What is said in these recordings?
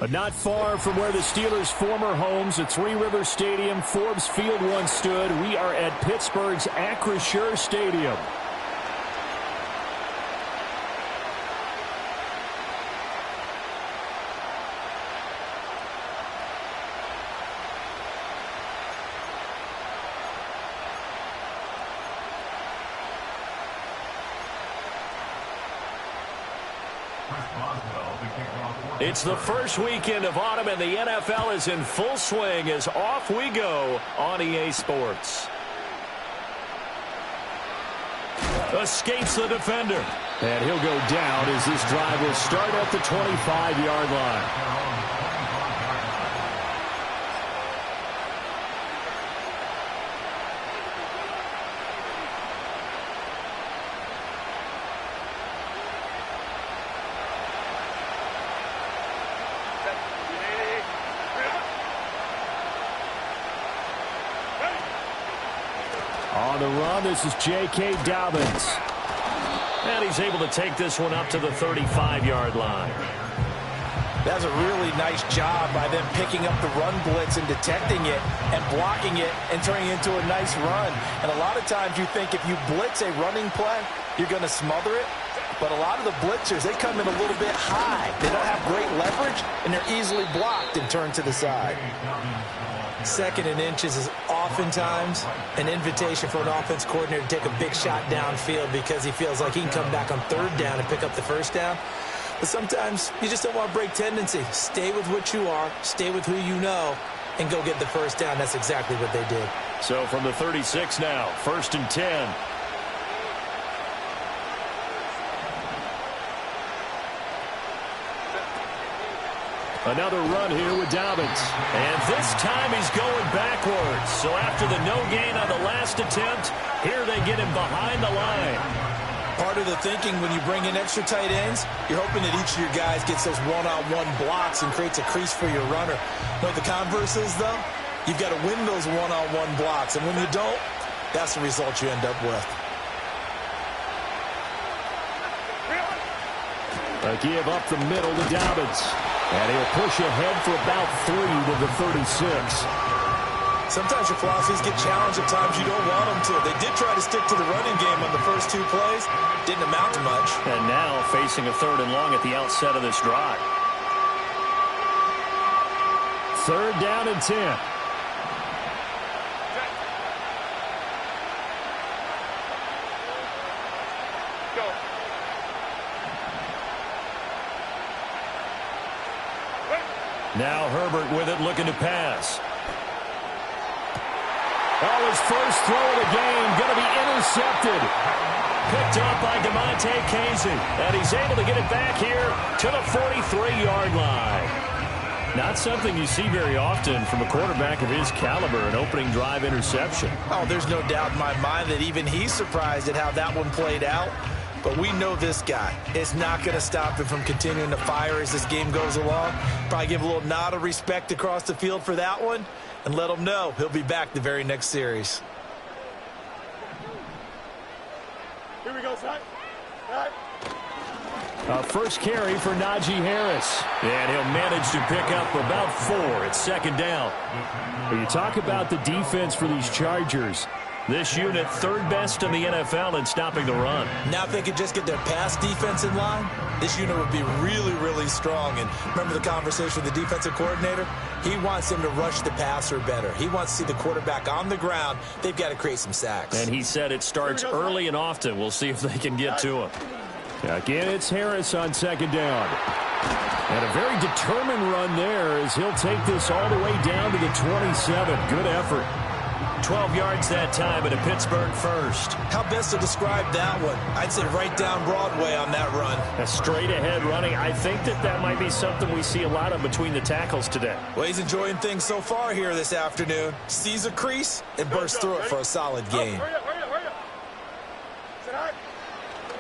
Not far from where the Steelers' former homes at Three Rivers Stadium, Forbes Field once stood, we are at Pittsburgh's Acrisure Stadium. It's the first weekend of autumn, and the NFL is in full swing as off we go on EA Sports. Escapes the defender. And he'll go down as this drive will start at the 25-yard line. On the run, this is J.K. Dobbins. And he's able to take this one up to the 35-yard line. That's a really nice job by them picking up the run blitz and detecting it and blocking it and turning it into a nice run. And a lot of times you think if you blitz a running play, you're going to smother it. But a lot of the blitzers, they come in a little bit high. They don't have great leverage, and they're easily blocked and turned to the side. Second and inches is oftentimes an invitation for an offense coordinator to take a big shot downfield because he feels like he can come back on third down and pick up the first down. But sometimes you just don't want to break tendency. Stay with what you are, stay with who you know, and go get the first down. That's exactly what they did. So from the 36 now, 1st and 10. Another run here with Dobbins. And this time he's going backwards. So after the no gain on the last attempt, here they get him behind the line. Part of the thinking when you bring in extra tight ends, you're hoping that each of your guys gets those one-on-one blocks and creates a crease for your runner. What the converse is, though, you've got to win those one-on-one blocks. And when you don't, that's the result you end up with. A give up the middle to Dobbins. And he'll push ahead for about 3 to the 36. Sometimes your philosophies get challenged at times you don't want them to. They did try to stick to the running game on the first 2 plays. Didn't amount to much. And now facing a 3rd and long at the outset of this drive. 3rd down and 10. Now Herbert with it, looking to pass. Oh, his first throw of the game going to be intercepted. Picked up by DeMonte Casey. And he's able to get it back here to the 43-yard line. Not something you see very often from a quarterback of his caliber, an opening drive interception. Oh, there's no doubt in my mind that even he's surprised at how that one played out. But we know this guy. It's not going to stop him from continuing to fire as this game goes along. Probably give a little nod of respect across the field for that one and let him know he'll be back the very next series. Here we go, son. First carry for Najee Harris. And he'll manage to pick up about 4. It's 2nd down. When you talk about the defense for these Chargers, this unit 3rd best in the NFL in stopping the run. Now if they could just get their pass defense in line, this unit would be really, really strong. And remember the conversation with the defensive coordinator? He wants them to rush the passer better. He wants to see the quarterback on the ground. They've got to create some sacks. And he said it starts early and often. We'll see if they can get to him. Again, it's Harris on 2nd down. And a very determined run there as he'll take this all the way down to the 27. Good effort. 12 yards that time at a Pittsburgh first. How best to describe that one? I'd say right down Broadway on that run. A straight ahead running. I think that might be something we see a lot of between the tackles today. Well, he's enjoying things so far here this afternoon. Sees a crease and bursts through it for a solid gain.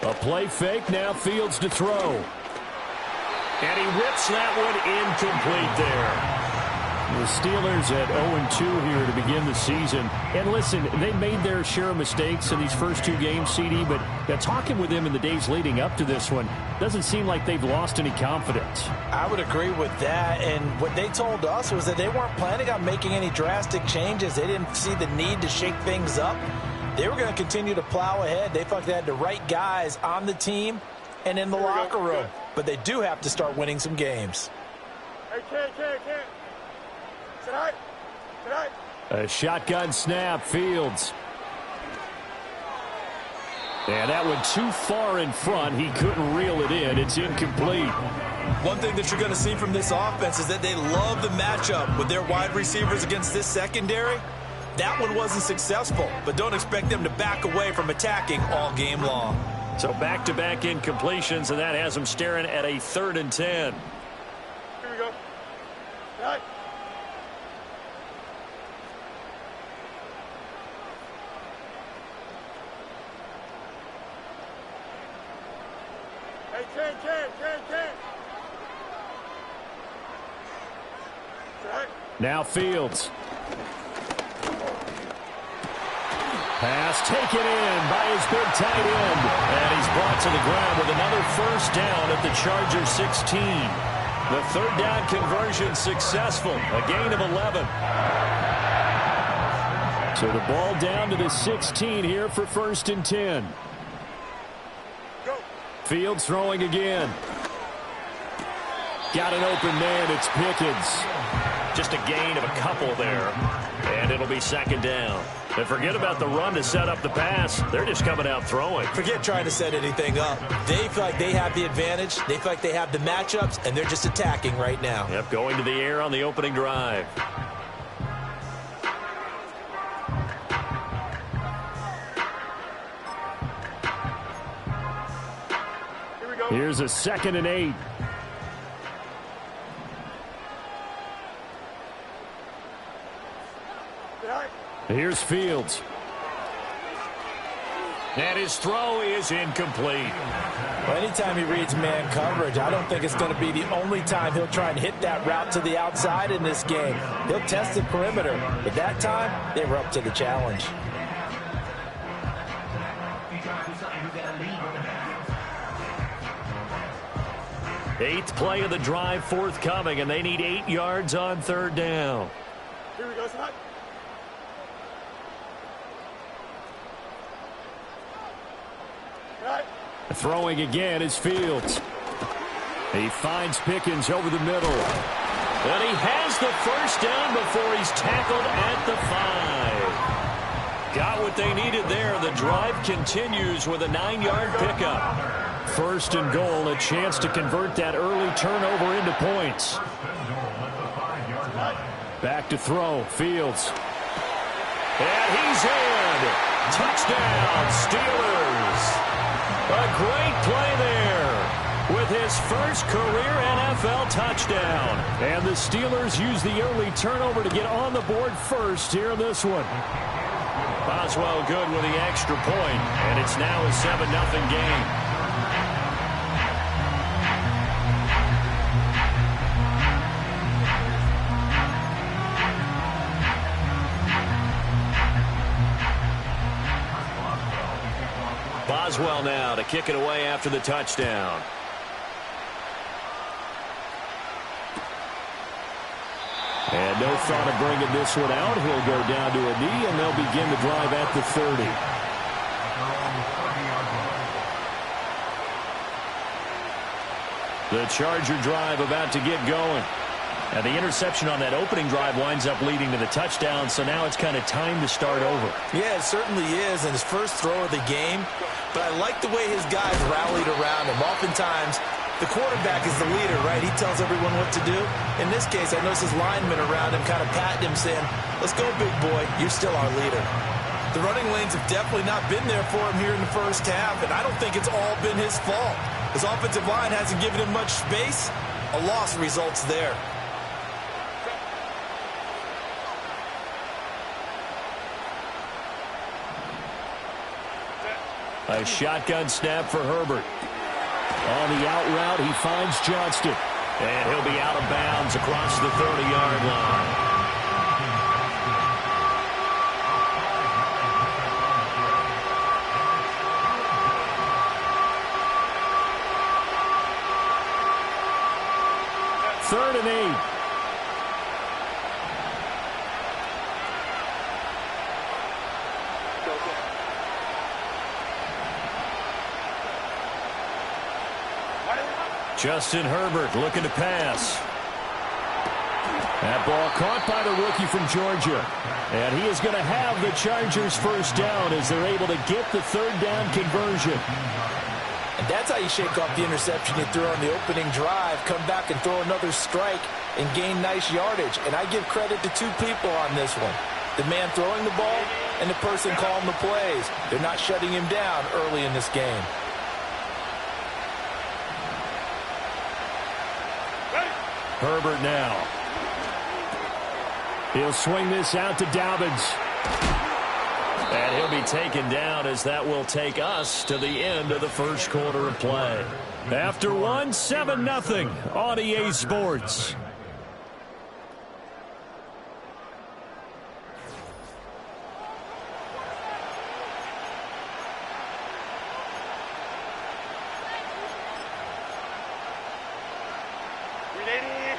A play fake, now Fields to throw. And he rips that one incomplete there. The Steelers at 0-2 here to begin the season. And listen, they made their share of mistakes in these first two games, CD, but talking with them in the days leading up to this one, doesn't seem like they've lost any confidence. I would agree with that, and what they told us was that they weren't planning on making any drastic changes. They didn't see the need to shake things up. They were going to continue to plow ahead. They felt they had the right guys on the team and in the locker room. But they do have to start winning some games. Hey, can't. Tonight. A shotgun snap, Fields. And that went too far in front. He couldn't reel it in. It's incomplete. One thing that you're going to see from this offense is that they love the matchup with their wide receivers against this secondary. That one wasn't successful, but don't expect them to back away from attacking all game long. So back-to-back incompletions, and that has them staring at a 3rd and 10. Here we go. Tonight. Hey, can. Tonight. Now Fields. Pass taken in by his big tight end. And he's brought to the ground with another first down at the Chargers 16. The 3rd down conversion successful. A gain of 11. So the ball down to the 16 here for 1st and 10. Go. Fields throwing again. Got an open man. It's Pickens. Just a gain of a couple there. And it'll be 2nd down. And forget about the run to set up the pass. They're just coming out throwing. Forget trying to set anything up. They feel like they have the advantage. They feel like they have the matchups, and they're just attacking right now. Yep, going to the air on the opening drive. Here we go. Here's a 2nd and 8. Tonight. Here's Fields. And his throw is incomplete. Well, anytime he reads man coverage, I don't think it's going to be the only time he'll try and hit that route to the outside in this game. He'll test the perimeter, but that time, they were up to the challenge. Eighth play of the drive forthcoming, and they need 8 yards on 3rd down. Here we go, tonight. Tonight. Throwing again is Fields. He finds Pickens over the middle. And he has the first down before he's tackled at the 5. Got what they needed there. The drive continues with a 9-yard pickup. 1st and goal, a chance to convert that early turnover into points. Back to throw, Fields. And he's in. Touchdown, Steelers. A great play there with his first career NFL touchdown. And the Steelers use the early turnover to get on the board first here in this one. Boswell good with the extra point, and it's now a 7-0 game. Boswell now to kick it away after the touchdown. And no thought of bringing this one out. He'll go down to a knee, and they'll begin the drive at the 30. The Charger drive about to get going. And the interception on that opening drive winds up leading to the touchdown, so now it's kind of time to start over. Yeah, it certainly is, and his first throw of the game. But I like the way his guys rallied around him. Oftentimes, the quarterback is the leader, right? He tells everyone what to do. In this case, I noticed his linemen around him kind of patting him, saying, let's go, big boy. You're still our leader. The running lanes have definitely not been there for him here in the first half, and I don't think it's all been his fault. His offensive line hasn't given him much space. A loss results there. A shotgun snap for Herbert. On the out route, he finds Johnston. And he'll be out of bounds across the 30-yard line. 3rd and 8. Justin Herbert looking to pass. That ball caught by the rookie from Georgia. And he is going to have the Chargers first down as they're able to get the 3rd down conversion. And that's how you shake off the interception you threw on the opening drive, come back and throw another strike and gain nice yardage. And I give credit to two people on this one. The man throwing the ball and the person calling the plays. They're not shutting him down early in this game. Herbert now. He'll swing this out to Dobbins. And he'll be taken down as that will take us to the end of the first quarter of play. After one, 7-0 on EA Sports.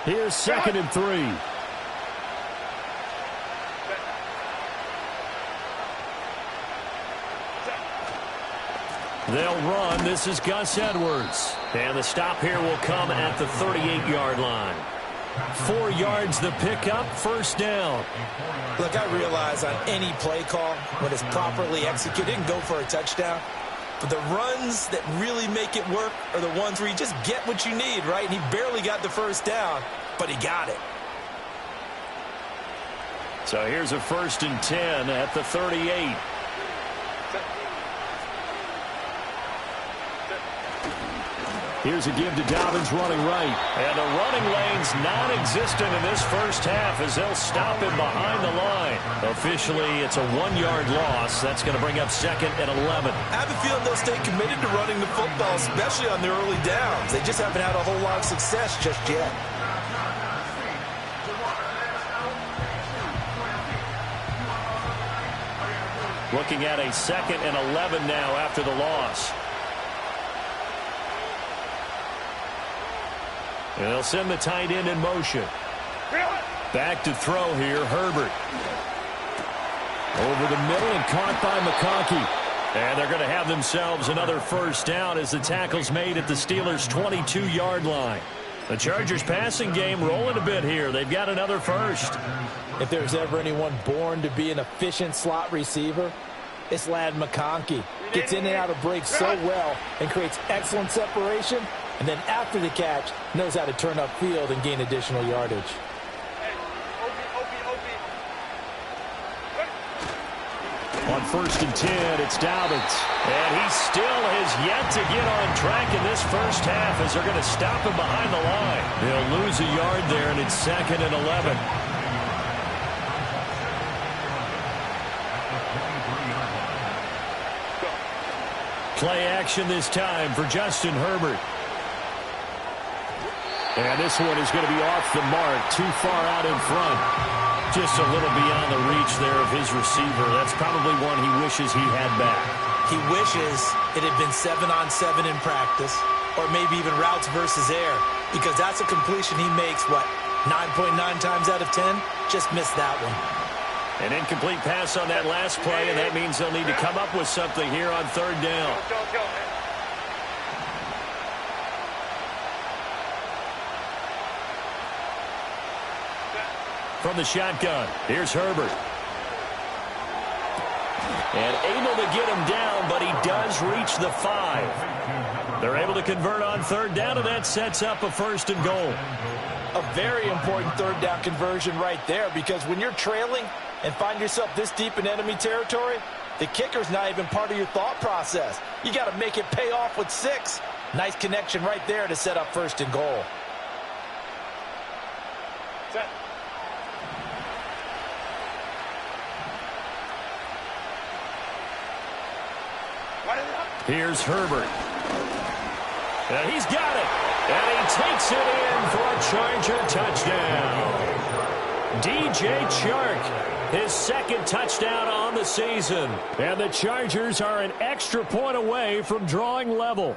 Here's 2nd and 3. They'll run. This is Gus Edwards. And the stop here will come at the 38-yard line. 4 yards the pickup, first down. Look, I realize on any play call, when it's properly executed, it can go for a touchdown. But the runs that really make it work are the ones where you just get what you need, right? And he barely got the first down, but he got it. So here's a 1st and 10 at the 38. Here's a give to Dobbins running right. And the running lane's non-existent in this first half as they'll stop him behind the line. Officially, it's a 1-yard loss. That's going to bring up 2nd and 11. I have a feeling they'll stay committed to running the football, especially on their early downs. They just haven't had a whole lot of success just yet. Looking at a 2nd and 11 now after the loss. And they'll send the tight end in motion. Back to throw here, Herbert. Over the middle and caught by McConkey. And they're going to have themselves another first down as the tackle's made at the Steelers' 22-yard line. The Chargers passing game rolling a bit here. They've got another first. If there's ever anyone born to be an efficient slot receiver, it's Ladd McConkey. Gets in and out of breaks so well and creates excellent separation. And then after the catch, knows how to turn upfield and gain additional yardage. On 1st and 10, it's Dobbins. And he still has yet to get on track in this first half as they're going to stop him behind the line. They'll lose a yard there, and it's 2nd and 11. Play action this time for Justin Herbert. And this one is going to be off the mark, too far out in front. Just a little beyond the reach there of his receiver. That's probably one he wishes he had back. He wishes it had been 7-on-7 in practice, or maybe even routes versus air, because that's a completion he makes, what, 9.9 times out of 10? Just missed that one. An incomplete pass on that last play, and that means they'll need to come up with something here on 3rd down. From the shotgun, here's Herbert. And able to get him down, but he does reach the 5. They're able to convert on 3rd down, and that sets up a 1st and goal. A very important 3rd down conversion right there, because when you're trailing and find yourself this deep in enemy territory, the kicker's not even part of your thought process. You got to make it pay off with 6. Nice connection right there to set up 1st and goal. Set. Here's Herbert. And he's got it. And he takes it in for a Charger touchdown. DJ Chark, his 2nd touchdown on the season. And the Chargers are an extra point away from drawing level.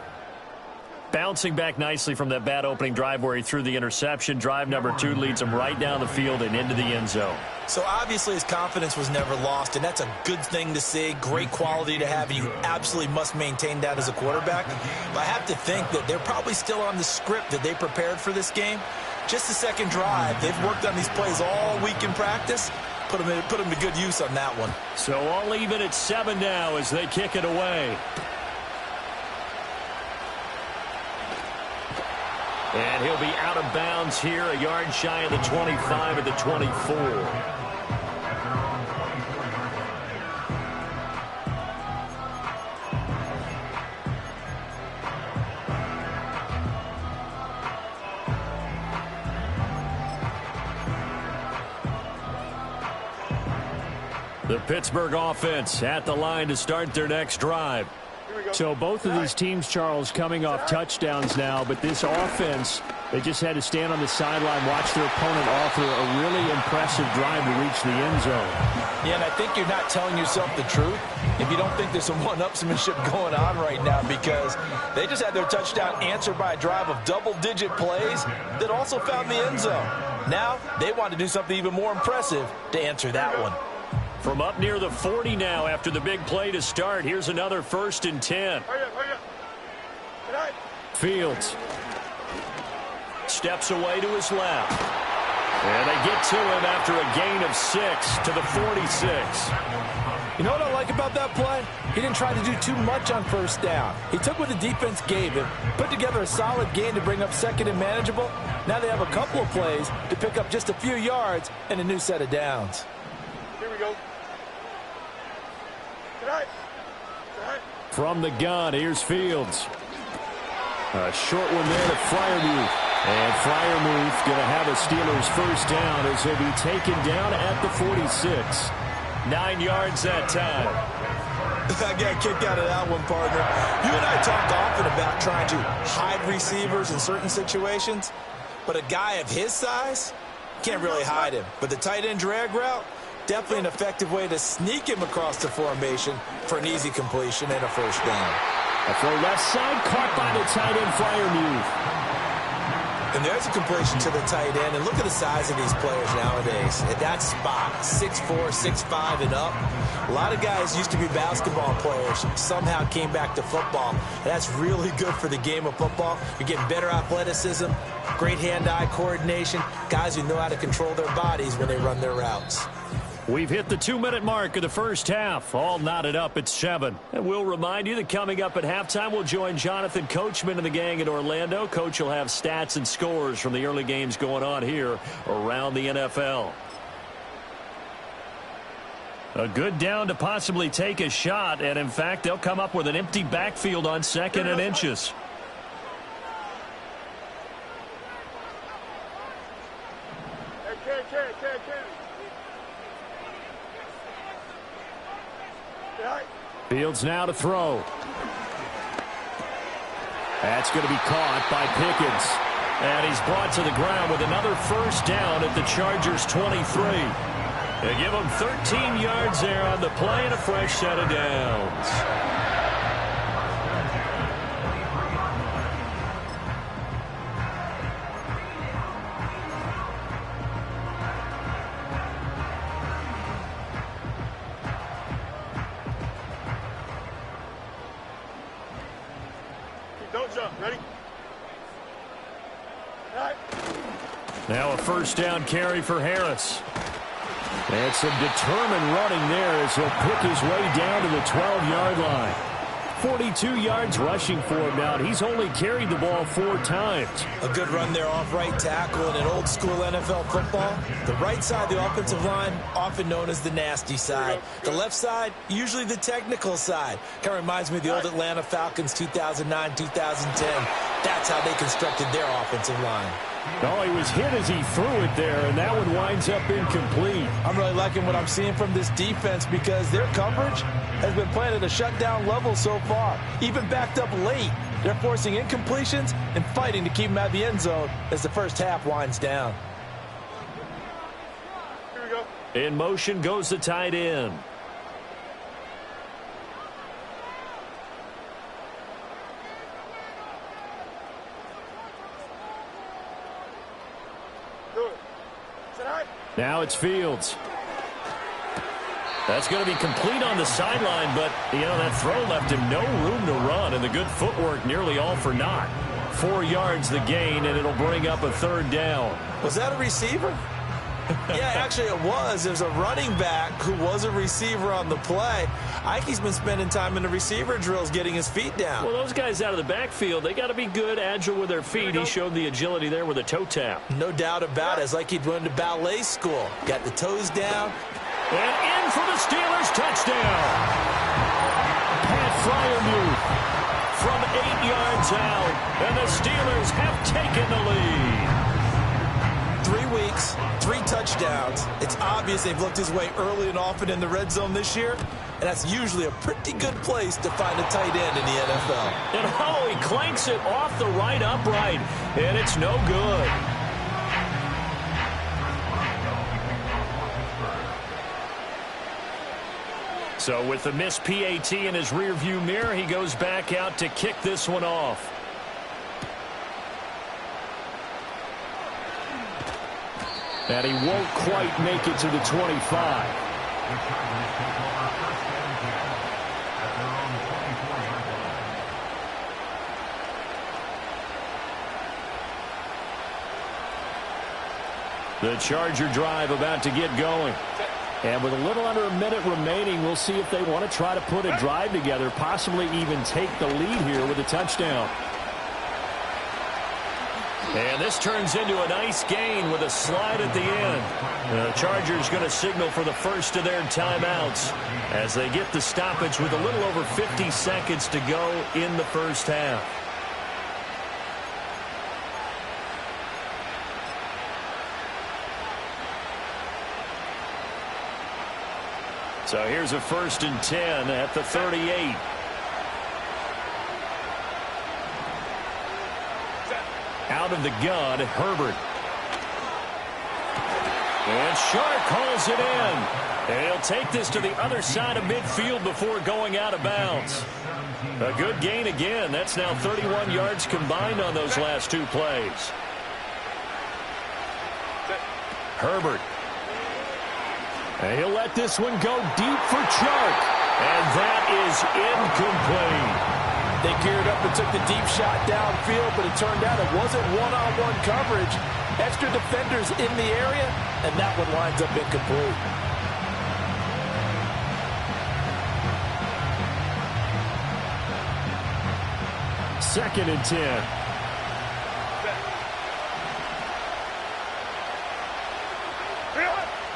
bouncing back nicely from that bad opening drive where he threw the interception. Drive number 2 leads him right down the field and into the end zone. So obviously his confidence was never lost, and that's a good thing to see, great quality to have, and you absolutely must maintain that as a quarterback. But I have to think that they're probably still on the script that they prepared for this game. Just the second drive, they've worked on these plays all week in practice. Put them to good use on that one. So all even at 7 now as they kick it away. And he'll be out of bounds here, a yard shy of the 25 at the 24. The Pittsburgh offense at the line to start their next drive. So both of these teams, Charles, coming off touchdowns now, but this offense, they just had to stand on the sideline, watch their opponent offer a really impressive drive to reach the end zone. Yeah, and I think you're not telling yourself the truth if you don't think there's some one-upsmanship going on right now, because they just had their touchdown answered by a drive of double-digit plays that also found the end zone. Now they want to do something even more impressive to answer that one. From up near the 40 now after the big play to start. Here's another 1st and 10. Fields steps away to his left. And they get to him after a gain of 6 to the 46. You know what I like about that play? He didn't try to do too much on first down. He took what the defense gave him, put together a solid gain to bring up second and manageable. Now they have a couple of plays to pick up just a few yards and a new set of downs. Here we go. From the gun, here's Fields. A short one there to Freiermuth. And Freiermuth going to have a Steelers first down as he'll be taken down at the 46. 9 yards that time. I got kicked out of that one, partner. You and I talk often about trying to hide receivers in certain situations, but a guy of his size can't really hide him. But the tight end drag route, definitely an effective way to sneak him across the formation for an easy completion and a first down. A throw left side, caught by the tight end, Freiermuth. And there's a completion to the tight end. And look at the size of these players nowadays. At that spot, 6'4", 6'5", and up. A lot of guys used to be basketball players, somehow came back to football. And that's really good for the game of football. You're getting better athleticism, great hand-eye coordination, guys who know how to control their bodies when they run their routes. We've hit the 2-minute mark of the first half. All knotted up at 7. And we'll remind you that coming up at halftime, we'll join Jonathan Coachman and the gang in Orlando. Coach will have stats and scores from the early games going on here around the NFL. A good down to possibly take a shot. And, in fact, they'll come up with an empty backfield on 2nd and inches. Fields now to throw. That's going to be caught by Pickens. And he's brought to the ground with another first down at the Chargers' 23. They give him 13 yards there on the play and a fresh set of downs. Ready? Now a first down carry for Harris. And some determined running there as he'll pick his way down to the 12-yard line. 42 yards rushing for him now. He's only carried the ball 4 times. A good run there off right tackle in an old-school NFL football. The right side of the offensive line, often known as the nasty side. The left side, usually the technical side. Kind of reminds me of the old Atlanta Falcons 2009, 2010. That's how they constructed their offensive line. Oh, he was hit as he threw it there, and that one winds up incomplete. I'm really liking what I'm seeing from this defense because their coverage has been playing at a shutdown level so far. Even backed up late, they're forcing incompletions and fighting to keep them out of the end zone as the first half winds down. Here we go. In motion goes the tight end. Now it's Fields. That's going to be complete on the sideline, but, that throw left him no room to run, and the good footwork nearly all for naught. 4 yards the gain, and it'll bring up a third down. Was that a receiver? Yeah, actually it was. There's a running back who was a receiver on the play. Ike's been spending time in the receiver drills getting his feet down. Well, those guys out of the backfield, they got to be good, agile with their feet. He showed the agility there with a toe tap. No doubt about it. It's like he'd went to ballet school. Got the toes down. And in for the Steelers, touchdown. Pat Fryermuth from 8 yards out, and the Steelers have taken the lead. 3 weeks, 3 touchdowns. It's obvious they've looked his way early and often in the red zone this year, and that's usually a pretty good place to find a tight end in the NFL. And he clanks it off the right upright, and it's no good. So with the missed PAT in his rearview mirror, he goes back out to kick this one off. And he won't quite make it to the 25. The Charger drive about to get going. And with a little under a minute remaining, we'll see if they want to try to put a drive together, possibly even take the lead here with a touchdown. And this turns into a nice gain with a slide at the end. The Chargers going to signal for the first of their timeouts as they get the stoppage with a little over 50 seconds to go in the first half. So here's a 1st and 10 at the 38. Out of the gun, Herbert. And Sharp calls it in. And he'll take this to the other side of midfield before going out of bounds. A good gain again. That's now 31 yards combined on those last 2 plays. Herbert. And he'll let this one go deep for Chark. And that is incomplete. They geared up and took the deep shot downfield, but it turned out it wasn't one-on-one coverage. Extra defenders in the area, and that one winds up incomplete. Second and 10.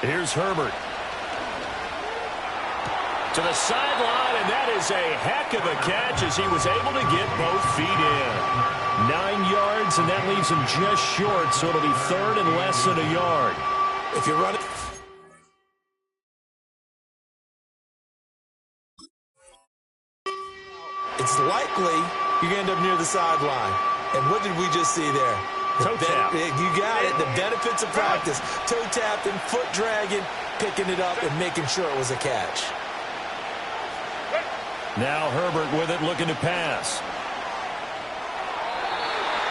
Here's Herbert. To the sideline, and that is a heck of a catch as he was able to get both feet in. 9 yards, and that leaves him just short, so it'll be 3rd and less than a yard. If you run it, it's likely you're going to end up near the sideline. And what did we just see there? Toe tap. You got it. The benefits of practice. Toe tapping, foot dragging, picking it up, and making sure it was a catch. Now Herbert with it, looking to pass.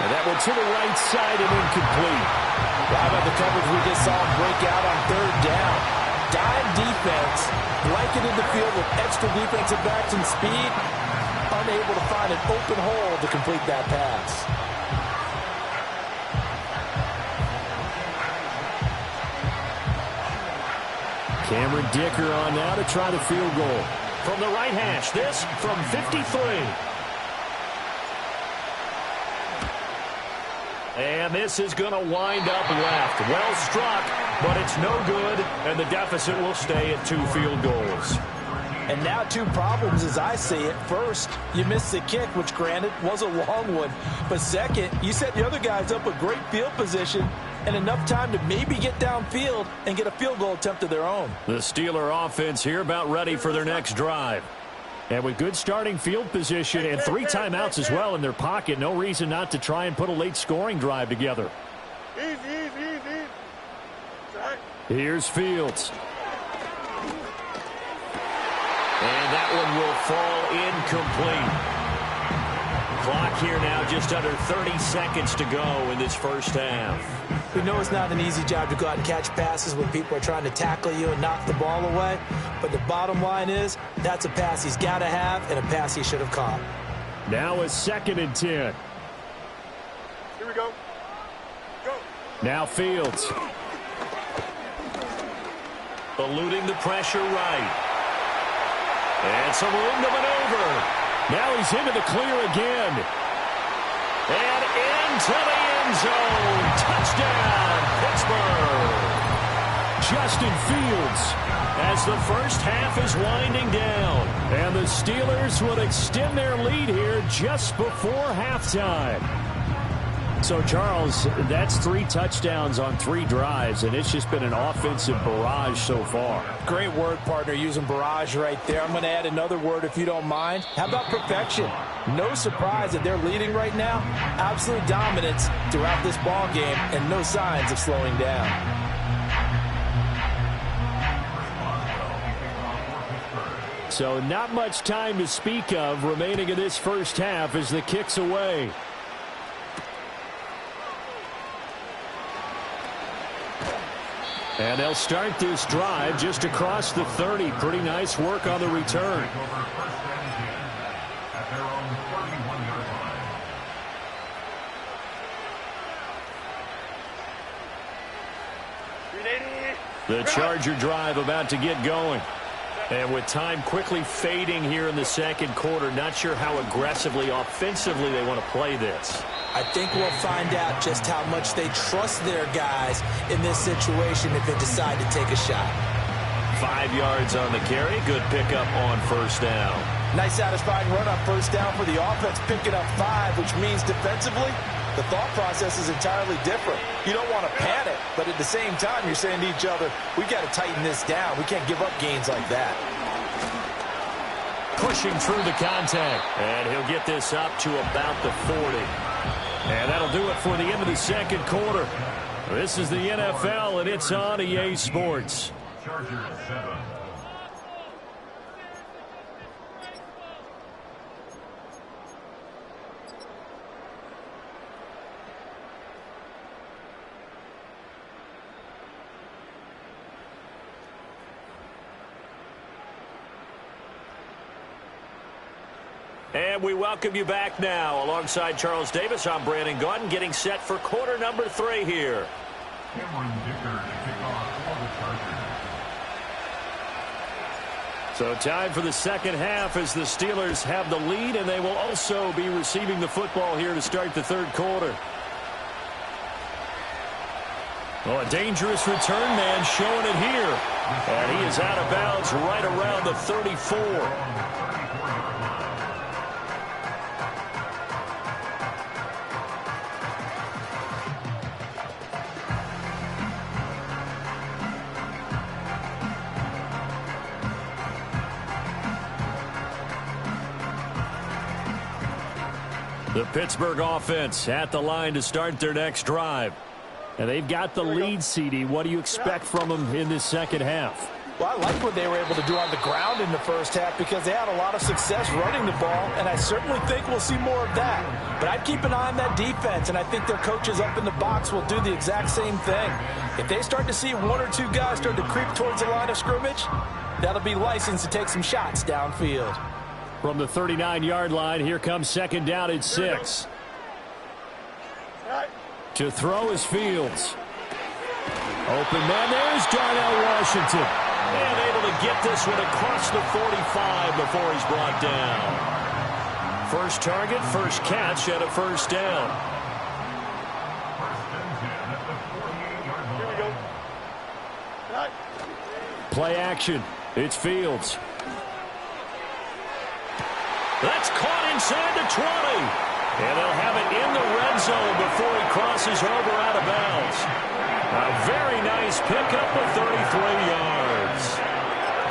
And that one to the right side and incomplete. How about the coverage we just saw him break out on 3rd down? Dime defense, blanketed the field with extra defensive backs and speed, unable to find an open hole to complete that pass. Cameron Dicker on now to try the field goal. From the right hash, this from 53. And this is going to wind up left. Well struck, but it's no good, and the deficit will stay at 2 field goals. And now 2 problems as I see it. First, you missed the kick, which granted was a long one. But second, you set the other guys up with great field position and enough time to maybe get downfield and get a field goal attempt of their own. The Steeler offense here about ready for their next drive. And with good starting field position and 3 timeouts as well in their pocket, no reason not to try and put a late scoring drive together. Easy. Here's Fields. And that one will fall incomplete. Clock here now just under 30 seconds to go in this first half. We know it's not an easy job to go out and catch passes when people are trying to tackle you and knock the ball away. But the bottom line is, that's a pass he's got to have and a pass he should have caught. Now a 2nd and 10. Here we go. Go. Now Fields. Eluding the pressure right. And some room to maneuver. Now he's into the clear again. And into the end zone. Touchdown, Pittsburgh. Justin Fields as the first half is winding down. And the Steelers would extend their lead here just before halftime. So, Charles, that's 3 touchdowns on 3 drives, and it's just been an offensive barrage so far. Great word, partner, using barrage right there. I'm going to add another word if you don't mind. How about perfection? No surprise that they're leading right now. Absolute dominance throughout this ball game and no signs of slowing down. So not much time to speak of remaining in this first half as the kick's away. And they'll start this drive just across the 30. Pretty nice work on the return. The Charger drive about to get going. And with time quickly fading here in the second quarter, not sure how aggressively, offensively they want to play this. I think we'll find out just how much they trust their guys in this situation if they decide to take a shot. 5 yards on the carry. Good pickup on first down. Nice satisfying run on first down for the offense, picking up 5, which means defensively, the thought process is entirely different. You don't want to panic, but at the same time, you're saying to each other, we've got to tighten this down. We can't give up gains like that. Pushing through the contact. And he'll get this up to about the 40. And that'll do it for the end of the second quarter. This is the NFL, and it's on EA Sports. Chargers 7. And we welcome you back now. Alongside Charles Davis, I'm Brandon Gaudin, getting set for quarter number 3 here. So time for the second half as the Steelers have the lead, and they will also be receiving the football here to start the third quarter. Well, a dangerous return man showing it here. And he is out of bounds right around the 34. The Pittsburgh offense at the line to start their next drive. And they've got the lead, CD. What do you expect from them in this second half? Well, I like what they were able to do on the ground in the first half because they had a lot of success running the ball, and I certainly think we'll see more of that. But I'd keep an eye on that defense, and I think their coaches up in the box will do the exact same thing. If they start to see 1 or 2 guys start to creep towards the line of scrimmage, that'll be licensed to take some shots downfield. From the 39-yard line, here comes second down at 6. To throw is Fields. Open man, there's Darnell Washington. And able to get this one across the 45 before he's brought down. First target, first catch at a first down. Here we go. Play action. It's Fields. That's caught inside the 20. And they'll have it in the red zone before he crosses over out of bounds. A very nice pickup of 33 yards.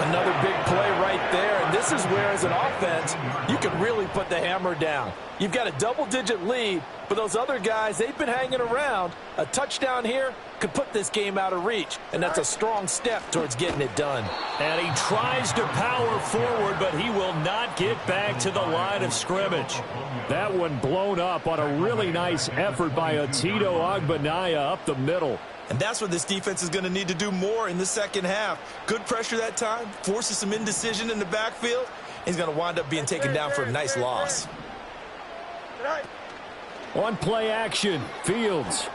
Another big play right there, and this is where, as an offense, you can really put the hammer down. You've got a double-digit lead, but those other guys, they've been hanging around. A touchdown here, could put this game out of reach, and that's a strong step towards getting it done. And he tries to power forward, but he will not get back to the line of scrimmage. That one blown up on a really nice effort by Tito Agbanaya up the middle. And that's what this defense is going to need to do more in the second half. Good pressure that time, forces some indecision in the backfield. He's going to wind up being taken down for a nice loss. On play action, Fields.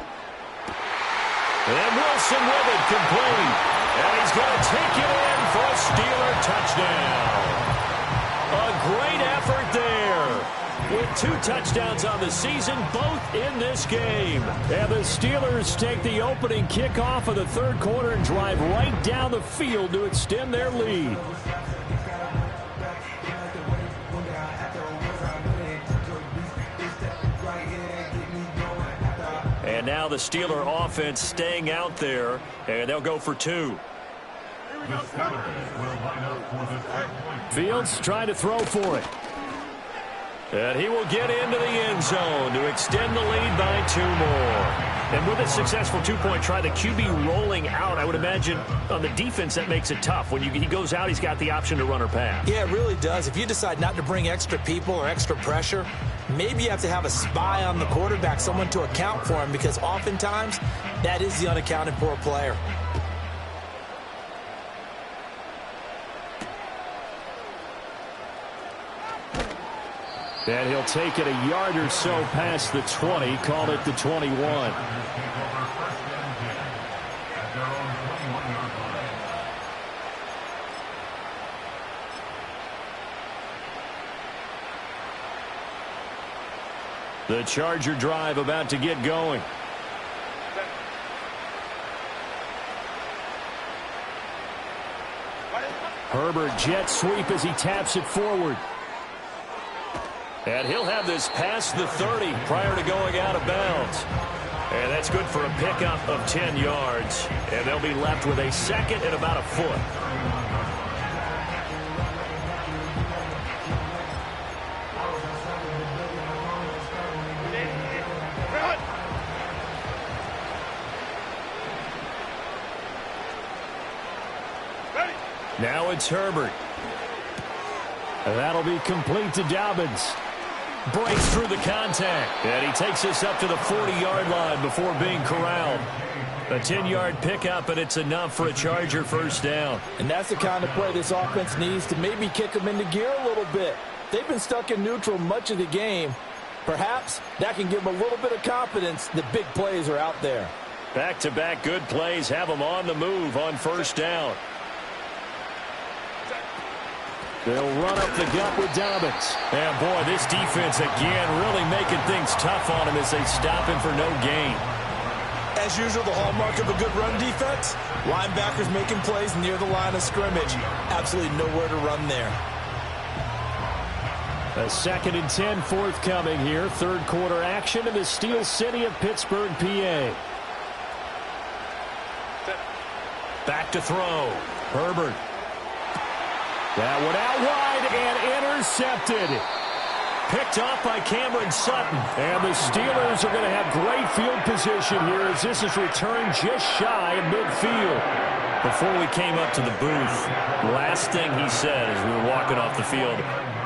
And Wilson with it, complete. And he's going to take it in for a Steeler touchdown. A great effort there. With 2 touchdowns on the season, both in this game. And the Steelers take the opening kickoff of the third quarter and drive right down the field to extend their lead. And now the Steeler offense staying out there, and they'll go for 2. Fields trying to throw for it. And he will get into the end zone to extend the lead by 2 more. And with a successful 2-point try, the QB rolling out, I would imagine on the defense that makes it tough. When he goes out, he's got the option to run or pass. Yeah, it really does. If you decide not to bring extra people or extra pressure, maybe you have to have a spy on the quarterback, someone to account for him, because oftentimes that is the unaccounted for player. And he'll take it a yard or so past the 20, call it the 21. The Charger drive about to get going. Herbert jet sweep as he taps it forward. And he'll have this past the 30 prior to going out of bounds. And that's good for a pickup of 10 yards. And they'll be left with a second and about a foot. Now it's Herbert. And that'll be complete to Dobbins. Breaks through the contact. And he takes this up to the 40-yard line before being corralled. A 10-yard pickup, and it's enough for a Charger first down. And that's the kind of play this offense needs to maybe kick them into gear a little bit. They've been stuck in neutral much of the game. Perhaps that can give them a little bit of confidence that big plays are out there. Back-to-back good plays have them on the move on first down. They'll run up the gut with Dobbins. And, boy, this defense again really making things tough on him as they stop him for no gain. As usual, the hallmark of a good run defense, linebackers making plays near the line of scrimmage. Absolutely nowhere to run there. A 2nd and 10 forthcoming here. Third quarter action in the Steel City of Pittsburgh, PA. Back to throw. Herbert. That one out wide and intercepted. Picked off by Cameron Sutton. And the Steelers are going to have great field position here as this is returned just shy of midfield. Before we came up to the booth, last thing he said as we were walking off the field,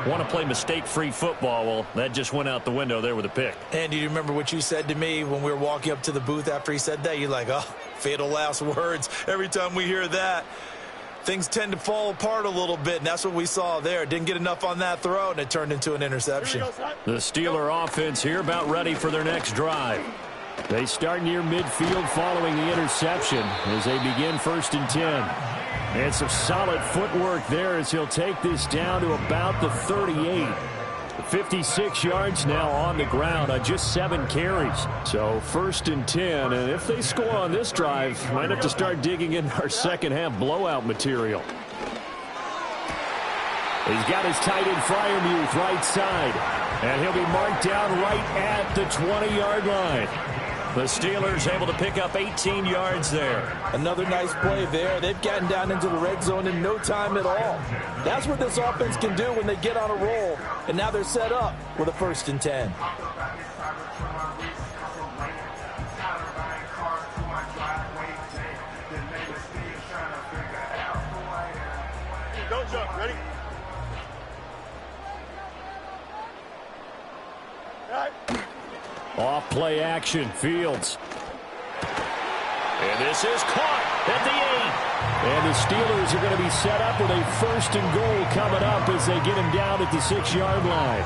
want to play mistake-free football. Well, that just went out the window there with a pick. And do you remember what you said to me when we were walking up to the booth after he said that? You're like, oh, fatal last words. Every time we hear that, things tend to fall apart a little bit, and that's what we saw there. Didn't get enough on that throw, and it turned into an interception. The Steeler offense here about ready for their next drive. They start near midfield following the interception as they begin 1st and 10. And some solid footwork there as he'll take this down to about the 38. 56 yards now on the ground on just 7 carries. So 1st and 10, and if they score on this drive, might have to start digging in our second half blowout material. He's got his tight end Freiermuth right side, and he'll be marked down right at the 20-yard line. The Steelers able to pick up 18 yards there. Another nice play there. They've gotten down into the red zone in no time at all. That's what this offense can do when they get on a roll. And now they're set up with a 1st and 10. Up. Ready? All right. Off play action, Fields. And this is caught at the 8. And the Steelers are going to be set up with a 1st and goal coming up as they get him down at the 6-yard line.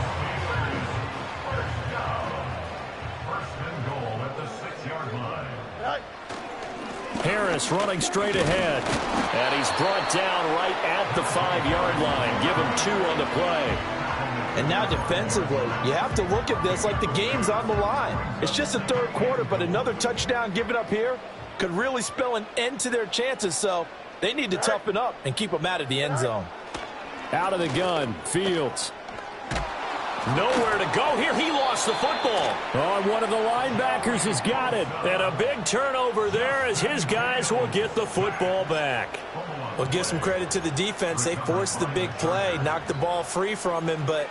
Harris running straight ahead. And he's brought down right at the 5-yard line. Give him 2 on the play. And now defensively, you have to look at this like the game's on the line. It's just the 3rd quarter, but another touchdown given up here could really spell an end to their chances. So they need to toughen up and keep them out of the end zone. Out of the gun, Fields. Nowhere to go here. He lost the football. Oh, and one of the linebackers has got it. And a big turnover there as his guys will get the football back. Well, give some credit to the defense. They forced the big play, knocked the ball free from him, but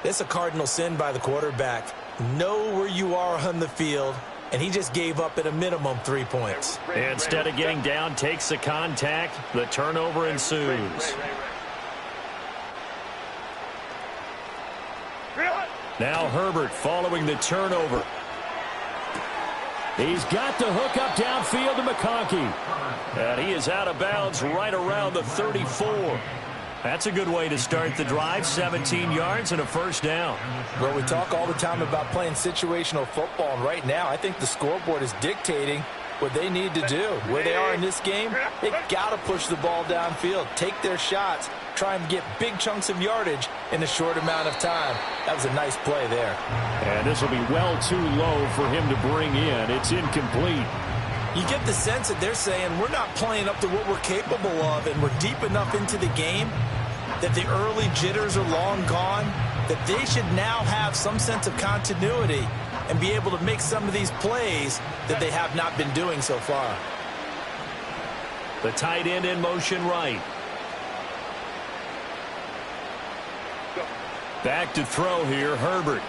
it's a cardinal sin by the quarterback. Know where you are on the field, and he just gave up at a minimum 3 points. Instead of getting down, takes the contact. The turnover ensues. Now Herbert following the turnover. He's got the hook up downfield to McConkey. And he is out of bounds right around the 34. That's a good way to start the drive. 17 yards and a 1st down. Well, we talk all the time about playing situational football, and right now I think the scoreboard is dictating what they need to do. Where they are in this game, they've got to push the ball downfield, take their shots, try and get big chunks of yardage in a short amount of time. That was a nice play there. And this will be well too low for him to bring in. It's incomplete. You get the sense that they're saying we're not playing up to what we're capable of, and we're deep enough into the game that the early jitters are long gone, that they should now have some sense of continuity and be able to make some of these plays that they have not been doing so far. The tight end in motion right. Back to throw here, Herbert.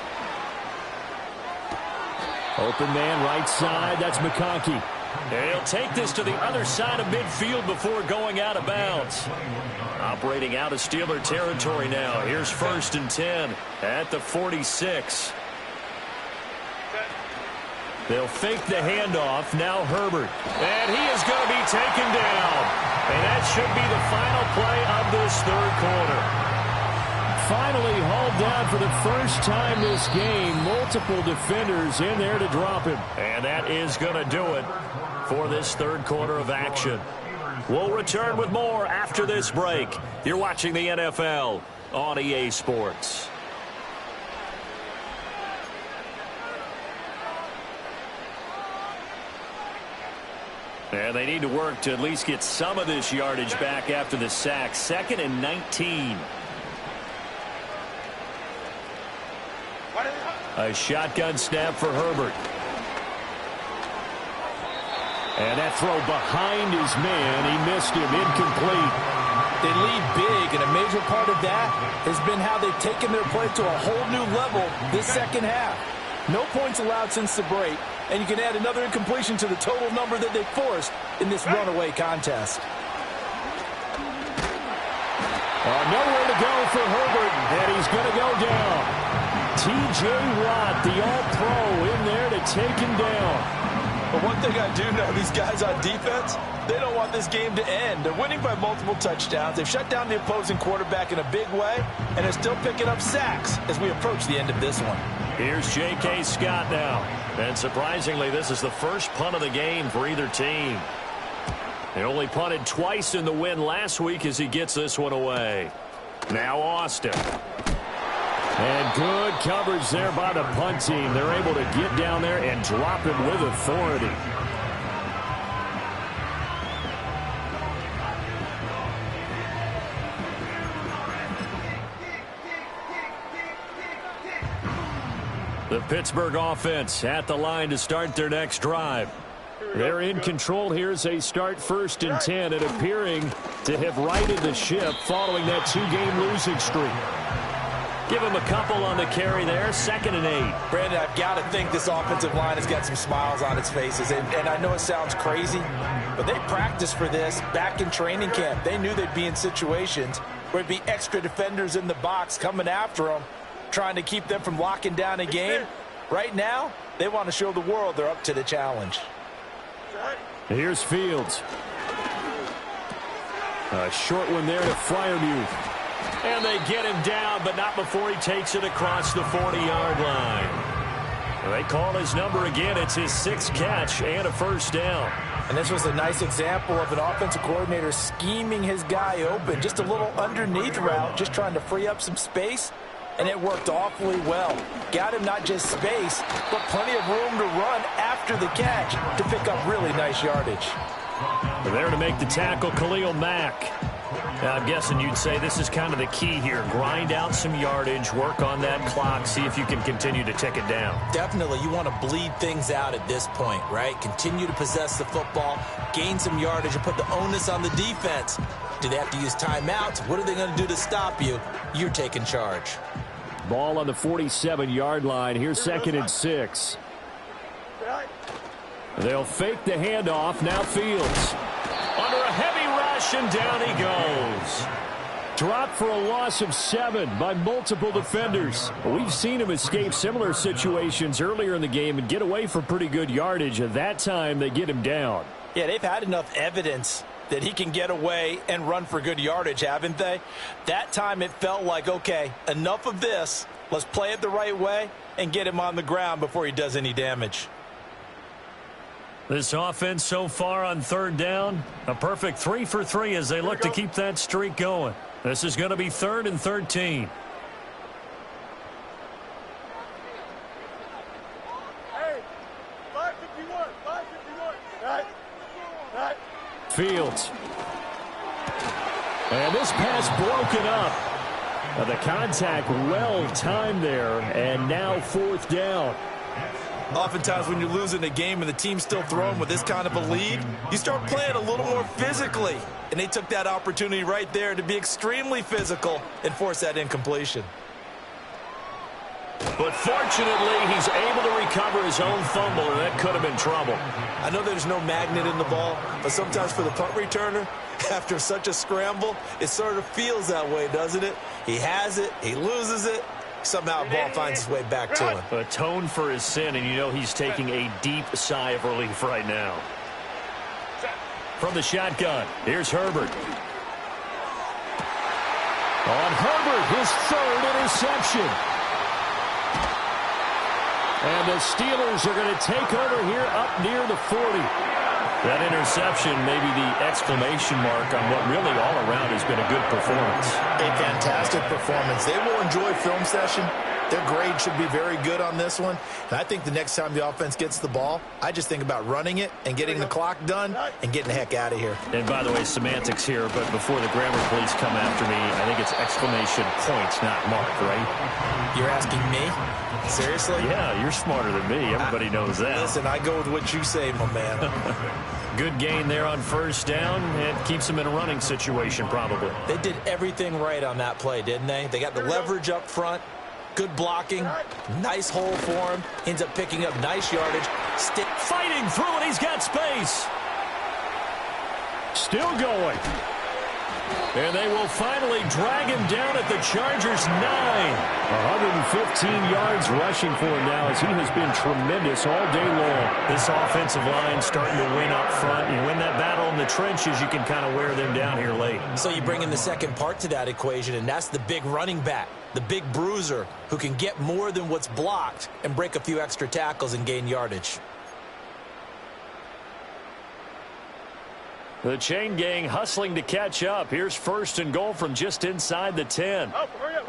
Open man right side, that's McConkey. And he'll take this to the other side of midfield before going out of bounds. Operating out of Steeler territory now. Here's 1st and 10 at the 46. They'll fake the handoff. Now Herbert. And he is going to be taken down. And that should be the final play of this 3rd quarter. Finally hauled down for the first time this game. Multiple defenders in there to drop him. And that is going to do it for this 3rd quarter of action. We'll return with more after this break. You're watching the NFL on EA Sports. And they need to work to at least get some of this yardage back after the sack. 2nd and 19. A shotgun snap for Herbert. And that throw behind his man. He missed him. Incomplete. They lead big, and a major part of that has been how they've taken their play to a whole new level this 2nd half. No points allowed since the break, and you can add another incompletion to the total number that they forced in this runaway contest. Nowhere to go for Herbert, and he's going to go down. T.J. Watt, the all-pro, in there to take him down. But one thing I do know, these guys on defense, they don't want this game to end. They're winning by multiple touchdowns. They've shut down the opposing quarterback in a big way, and they're still picking up sacks as we approach the end of this one. Here's J.K. Scott now. And surprisingly, this is the first punt of the game for either team. They only punted twice in the win last week as he gets this one away. Now Austin. And good coverage there by the punt team. They're able to get down there and drop him with authority. The Pittsburgh offense at the line to start their next drive. They're in control here as they start 1st and 10 and appearing to have righted the ship following that 2-game losing streak. Give him a couple on the carry there. 2nd and 8. Brandon, I've got to think this offensive line has got some smiles on its faces. And I know it sounds crazy, but they practiced for this back in training camp. They knew they'd be in situations where there'd be extra defenders in the box coming after them, trying to keep them from locking down a game. Right now, they want to show the world they're up to the challenge. Here's Fields. A short one there to Freiermuth. And they get him down, but not before he takes it across the 40-yard line. They call his number again. It's his 6th catch and a first down. And this was a nice example of an offensive coordinator scheming his guy open. Just a little underneath route, just trying to free up some space. And it worked awfully well. Got him not just space, but plenty of room to run after the catch to pick up really nice yardage. There to make the tackle, Khalil Mack. Now, I'm guessing you'd say this is kind of the key here. Grind out some yardage, work on that clock, see if you can continue to tick it down. Definitely. You want to bleed things out at this point, right? Continue to possess the football, gain some yardage, and put the onus on the defense. Do they have to use timeouts? What are they going to do to stop you? You're taking charge. Ball on the 47-yard line. Here's 2nd and 6. They'll fake the handoff. Now Fields. Under a heavy rush, and down he goes. Dropped for a loss of 7 by multiple defenders. We've seen him escape similar situations earlier in the game and get away for pretty good yardage. At that time, they get him down. Yeah, they've had enough evidence that he can get away and run for good yardage, haven't they? That time it felt like, okay, enough of this. Let's play it the right way and get him on the ground before he does any damage. This offense so far on 3rd down, a perfect 3 for 3 as they look to keep that streak going. This is going to be 3rd and 13. Hey, 551, 551. Right. Fields. And this pass broken up. The contact well timed there, and now 4th down. Oftentimes when you're losing a game and the team's still throwing with this kind of a lead, you start playing a little more physically. And they took that opportunity right there to be extremely physical and force that incompletion. But fortunately, he's able to recover his own fumble, and that could have been trouble. I know there's no magnet in the ball, but sometimes for the punt returner, after such a scramble, it sort of feels that way, doesn't it? He has it, he loses it. Somehow the ball finds its way back to him. Atone for his sin, and you know he's taking a deep sigh of relief right now. From the shotgun, here's Herbert. On Herbert, his 3rd interception. And the Steelers are going to take over here up near the 40. That interception may be the exclamation mark on what really all around has been a good performance. A fantastic performance. They will enjoy film session. Their grade should be very good on this one. And I think the next time the offense gets the ball, I just think about running it and getting the clock done and getting the heck out of here. And by the way, semantics here, but before the grammar police come after me, I think it's exclamation points, not mark, right? You're asking me? Seriously? Yeah, you're smarter than me. Everybody knows that. Listen, I go with what you say, my man. Good gain there on 1st down. It keeps them in a running situation, probably. They did everything right on that play, didn't they? They got the leverage up front. Good blocking. Nice hole for him. Ends up picking up nice yardage. Fighting through, and he's got space. Still going. And they will finally drag him down at the Chargers' 9. 115 yards rushing for him now as he has been tremendous all day long. This offensive line starting to win up front. You win that battle in the trenches, you can kind of wear them down here late. So you bring in the second part to that equation, and that's the big running back, the big bruiser who can get more than what's blocked and break a few extra tackles and gain yardage. The chain gang hustling to catch up. Here's 1st and goal from just inside the 10. Oh, hurry up.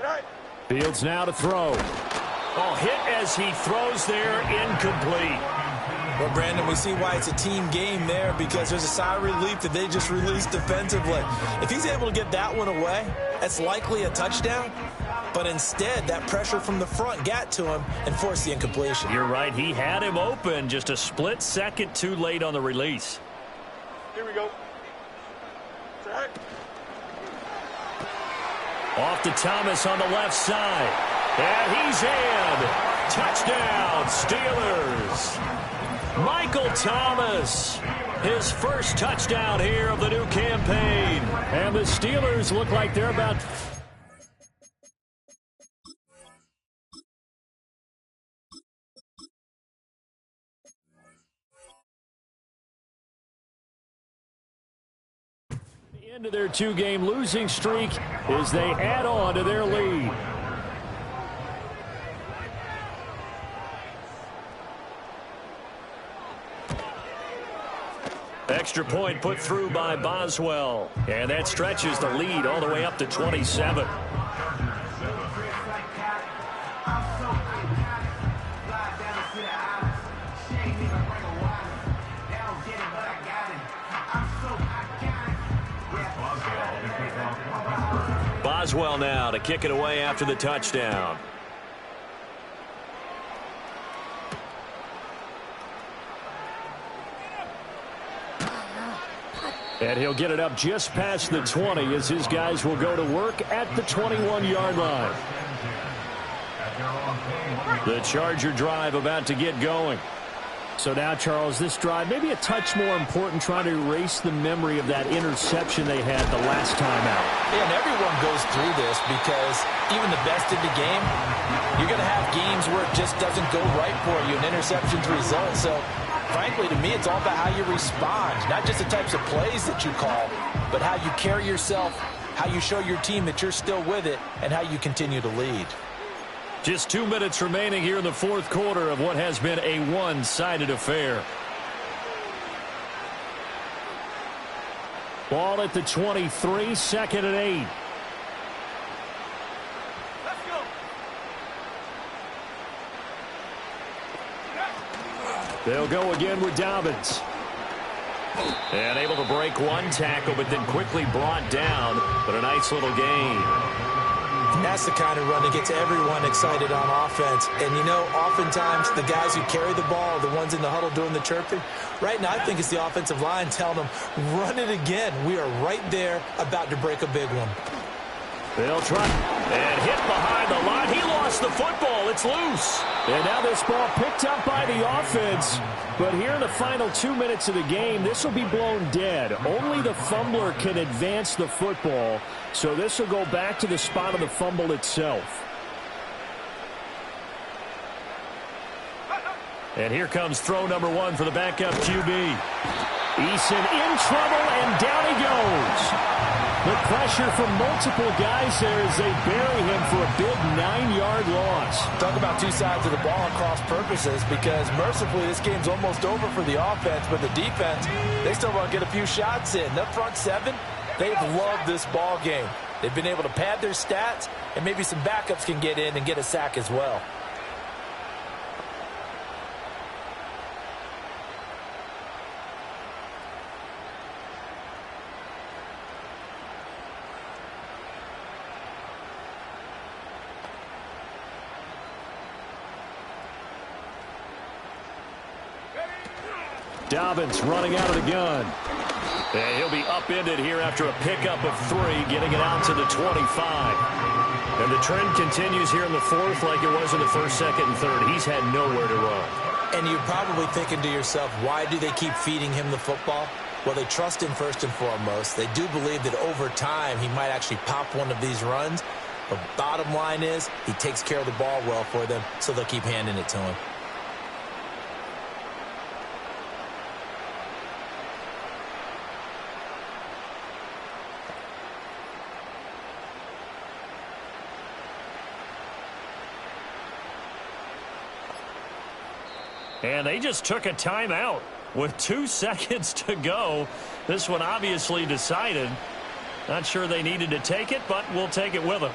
Right. Fields now to throw. Oh, hit as he throws there, incomplete. Well, Brandon, we see why it's a team game there, because there's a sigh of relief that they just released defensively. If he's able to get that one away, that's likely a touchdown. But instead, that pressure from the front got to him and forced the incompletion. You're right. He had him open, just a split second too late on the release. Here we go. Right. Off to Thomas on the left side. And he's in. Touchdown, Steelers. Michael Thomas, his first touchdown here of the new campaign. And the Steelers look like they're about... into their two-game losing streak as they add on to their lead. Extra point put through by Boswell. And that stretches the lead all the way up to 27. Boswell now to kick it away after the touchdown. And he'll get it up just past the 20 as his guys will go to work at the 21-yard line. The Charger drive about to get going. So now, Charles, this drive maybe a touch more important, trying to erase the memory of that interception they had the last time out. Yeah, and everyone goes through this because even the best in the game, you're going to have games where it just doesn't go right for you, an interception's result. So, frankly, to me, it's all about how you respond, not just the types of plays that you call, but how you carry yourself, how you show your team that you're still with it, and how you continue to lead. Just 2 minutes remaining here in the fourth quarter of what has been a one-sided affair. Ball at the 23, second and 8. Let's go. They'll go again with Dobbins. And able to break one tackle, but then quickly brought down. But a nice little gain. That's the kind of run that gets everyone excited on offense. And, you know, oftentimes the guys who carry the ball are the ones in the huddle doing the chirping. Right now, I think it's the offensive line telling them, run it again. We are right there about to break a big one. They'll try and hit behind the line. He lost the football. It's loose. And now this ball picked up by the offense. But here in the final 2 minutes of the game, this will be blown dead. Only the fumbler can advance the football. So this will go back to the spot of the fumble itself. And here comes throw number one for the backup QB. Eason in trouble, and down he goes. The pressure from multiple guys there as they bury him for a big 9-yard loss. Talk about two sides of the ball and cross purposes, because mercifully this game's almost over for the offense, but the defense, they still want to get a few shots in. Their front seven, they've loved this ball game. They've been able to pad their stats, and maybe some backups can get in and get a sack as well. Dobbins running out of the gun. And he'll be upended here after a pickup of 3, getting it out to the 25. And the trend continues here in the fourth like it was in the first, second, and third. He's had nowhere to run. And you're probably thinking to yourself, why do they keep feeding him the football? Well, they trust him first and foremost. They do believe that over time he might actually pop one of these runs. But bottom line is he takes care of the ball well for them, so they'll keep handing it to him. And they just took a timeout with 2 seconds to go. This one obviously decided. Not sure they needed to take it, but we'll take it with them.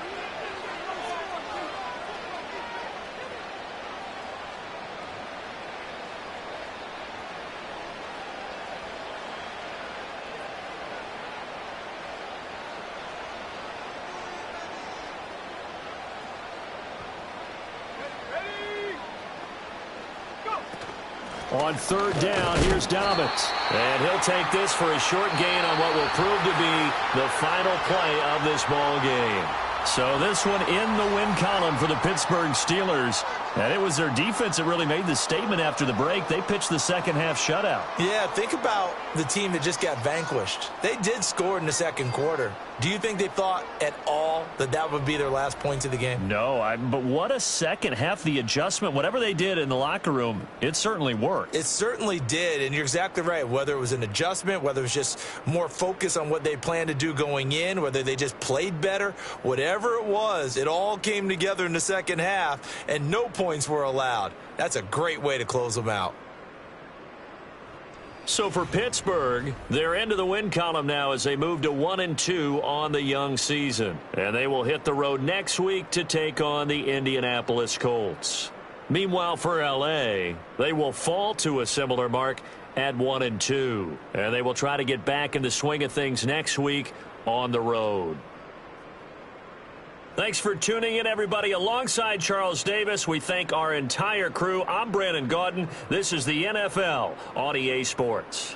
On third down, here's Dobbins. And he'll take this for a short gain on what will prove to be the final play of this ball game. So this one in the win column for the Pittsburgh Steelers. And it was their defense that really made the statement after the break. They pitched the second half shutout. Yeah, think about the team that just got vanquished. They did score in the second quarter. Do you think they thought at all that that would be their last points of the game? No, but what a second half. The adjustment, whatever they did in the locker room, it certainly worked. It certainly did, and you're exactly right. Whether it was an adjustment, whether it was just more focus on what they planned to do going in, whether they just played better, whatever it was, it all came together in the second half, and no points were allowed. That's a great way to close them out. So for Pittsburgh, they're into the win column now as they move to 1-2 on the young season. And they will hit the road next week to take on the Indianapolis Colts. Meanwhile, for L.A., they will fall to a similar mark at 1-2. And they will try to get back in the swing of things next week on the road. Thanks for tuning in, everybody. Alongside Charles Davis, we thank our entire crew. I'm Brandon Gaudin. This is the NFL on EA Sports.